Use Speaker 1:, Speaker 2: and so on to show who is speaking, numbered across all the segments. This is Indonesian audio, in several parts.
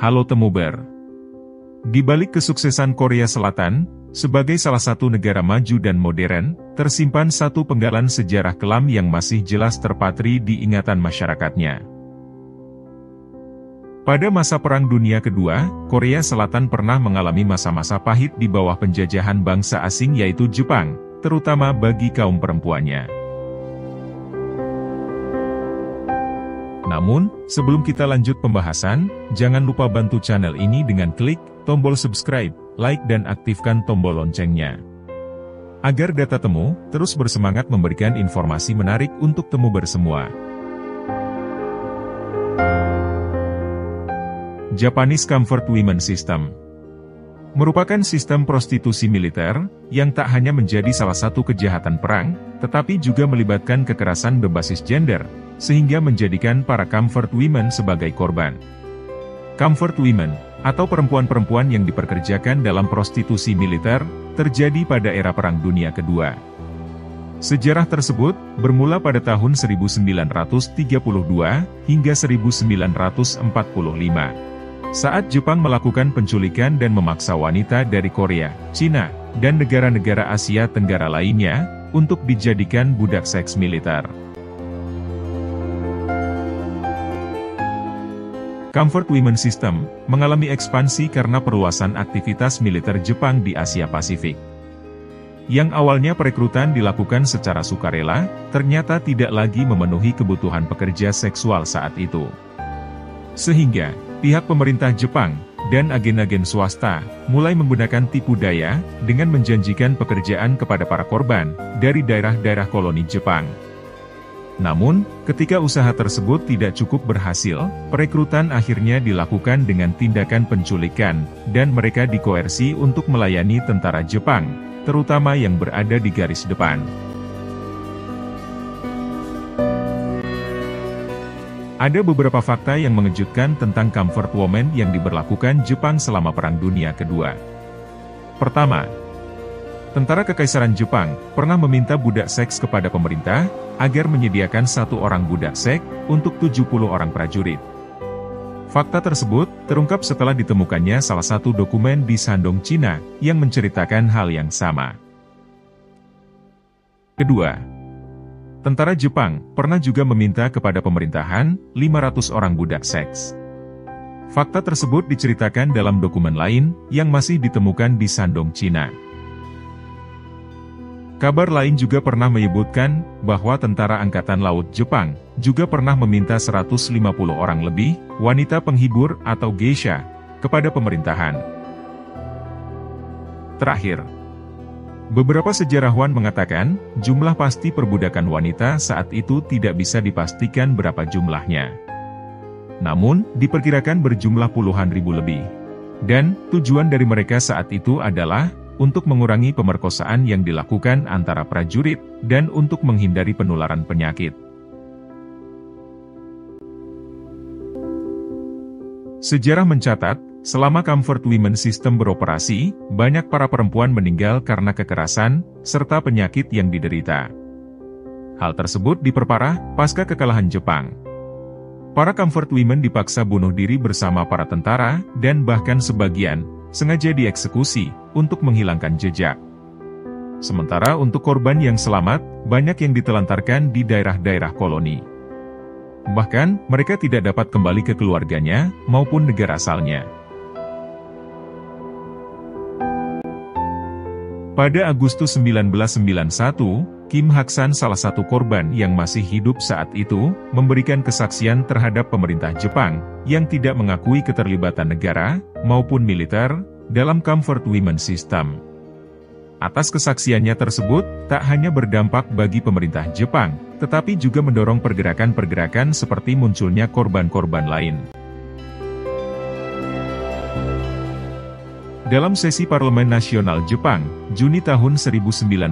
Speaker 1: Halo Temuber. Di balik kesuksesan Korea Selatan, sebagai salah satu negara maju dan modern, tersimpan satu penggalan sejarah kelam yang masih jelas terpatri di ingatan masyarakatnya. Pada masa Perang Dunia Kedua, Korea Selatan pernah mengalami masa-masa pahit di bawah penjajahan bangsa asing yaitu Jepang, terutama bagi kaum perempuannya. Namun, sebelum kita lanjut pembahasan, jangan lupa bantu channel ini dengan klik tombol subscribe, like dan aktifkan tombol loncengnya. Agar Data Temu terus bersemangat memberikan informasi menarik untuk Temuber semua. Japanese Comfort Women System merupakan sistem prostitusi militer yang tak hanya menjadi salah satu kejahatan perang, tetapi juga melibatkan kekerasan berbasis gender, sehingga menjadikan para comfort women sebagai korban. Comfort women, atau perempuan-perempuan yang diperkerjakan dalam prostitusi militer, terjadi pada era Perang Dunia Kedua. Sejarah tersebut bermula pada tahun 1932 hingga 1945. Saat Jepang melakukan penculikan dan memaksa wanita dari Korea, Cina, dan negara-negara Asia Tenggara lainnya, untuk dijadikan budak seks militer. Comfort Women System mengalami ekspansi karena perluasan aktivitas militer Jepang di Asia Pasifik. Yang awalnya perekrutan dilakukan secara sukarela, ternyata tidak lagi memenuhi kebutuhan pekerja seksual saat itu. Sehingga, pihak pemerintah Jepang dan agen-agen swasta mulai menggunakan tipu daya dengan menjanjikan pekerjaan kepada para korban dari daerah-daerah koloni Jepang. Namun, ketika usaha tersebut tidak cukup berhasil, perekrutan akhirnya dilakukan dengan tindakan penculikan, dan mereka dikoersi untuk melayani tentara Jepang, terutama yang berada di garis depan. Ada beberapa fakta yang mengejutkan tentang comfort woman yang diberlakukan Jepang selama Perang Dunia Kedua. Pertama, tentara Kekaisaran Jepang pernah meminta budak seks kepada pemerintah agar menyediakan 1 orang budak seks untuk 70 orang prajurit. Fakta tersebut terungkap setelah ditemukannya salah satu dokumen di Shandong, Cina, yang menceritakan hal yang sama. Kedua, tentara Jepang pernah juga meminta kepada pemerintahan 500 orang budak seks. Fakta tersebut diceritakan dalam dokumen lain yang masih ditemukan di Shandong, Cina. Kabar lain juga pernah menyebutkan bahwa tentara Angkatan Laut Jepang juga pernah meminta 150 orang lebih wanita penghibur atau geisha kepada pemerintahan. Terakhir, beberapa sejarawan mengatakan jumlah pasti perbudakan wanita saat itu tidak bisa dipastikan berapa jumlahnya. Namun, diperkirakan berjumlah puluhan ribu lebih. Dan, tujuan dari mereka saat itu adalah untuk mengurangi pemerkosaan yang dilakukan antara prajurit, dan untuk menghindari penularan penyakit. Sejarah mencatat, selama Comfort Women System beroperasi, banyak para perempuan meninggal karena kekerasan, serta penyakit yang diderita. Hal tersebut diperparah pasca kekalahan Jepang. Para comfort women dipaksa bunuh diri bersama para tentara, dan bahkan sebagian sengaja dieksekusi untuk menghilangkan jejak. Sementara untuk korban yang selamat, banyak yang ditelantarkan di daerah-daerah koloni. Bahkan, mereka tidak dapat kembali ke keluarganya maupun negara asalnya. Pada Agustus 1991, Kim Hak-san, salah satu korban yang masih hidup saat itu, memberikan kesaksian terhadap pemerintah Jepang yang tidak mengakui keterlibatan negara maupun militer dalam Comfort Women System. Atas kesaksiannya tersebut, tak hanya berdampak bagi pemerintah Jepang, tetapi juga mendorong pergerakan-pergerakan seperti munculnya korban-korban lain. Dalam sesi Parlemen Nasional Jepang, Juni tahun 1991,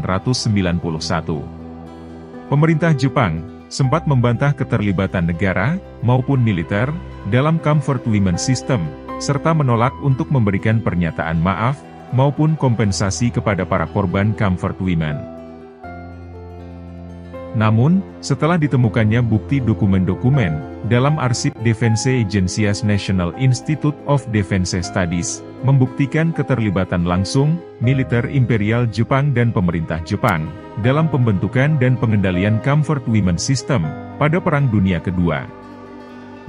Speaker 1: pemerintah Jepang sempat membantah keterlibatan negara maupun militer dalam Comfort Women System, serta menolak untuk memberikan pernyataan maaf maupun kompensasi kepada para korban comfort women. Namun, setelah ditemukannya bukti dokumen-dokumen dalam arsip Defense Agency's National Institute of Defense Studies, membuktikan keterlibatan langsung militer Imperial Jepang dan pemerintah Jepang dalam pembentukan dan pengendalian Comfort Women System pada Perang Dunia Kedua.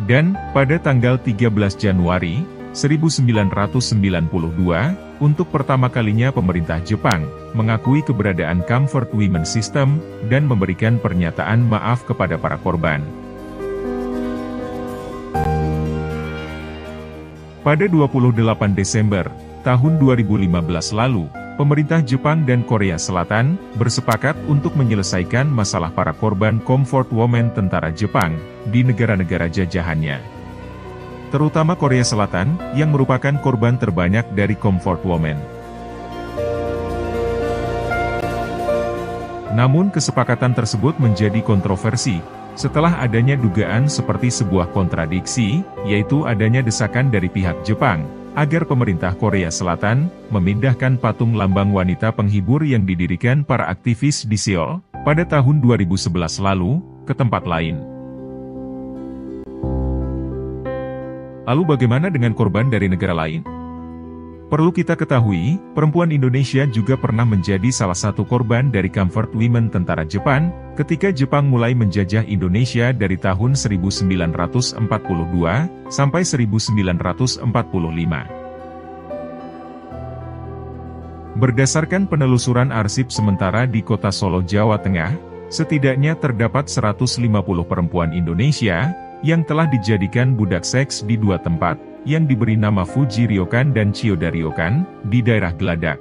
Speaker 1: Dan, pada tanggal 13 Januari 1992, untuk pertama kalinya pemerintah Jepang mengakui keberadaan Comfort Women System dan memberikan pernyataan maaf kepada para korban. Pada 28 Desember tahun 2015 lalu, pemerintah Jepang dan Korea Selatan bersepakat untuk menyelesaikan masalah para korban Comfort Women tentara Jepang di negara-negara jajahannya, terutama Korea Selatan, yang merupakan korban terbanyak dari Comfort Women. Namun kesepakatan tersebut menjadi kontroversi, setelah adanya dugaan seperti sebuah kontradiksi, yaitu adanya desakan dari pihak Jepang, agar pemerintah Korea Selatan memindahkan patung lambang wanita penghibur yang didirikan para aktivis di Seoul pada tahun 2011 lalu, ke tempat lain. Lalu bagaimana dengan korban dari negara lain? Perlu kita ketahui, perempuan Indonesia juga pernah menjadi salah satu korban dari Comfort Women tentara Jepang, ketika Jepang mulai menjajah Indonesia dari tahun 1942 sampai 1945. Berdasarkan penelusuran arsip sementara di Kota Solo, Jawa Tengah, setidaknya terdapat 150 perempuan Indonesia yang telah dijadikan budak seks di dua tempat, yang diberi nama Fuji Ryokan dan Chiyoda Ryokan, di daerah Geladak.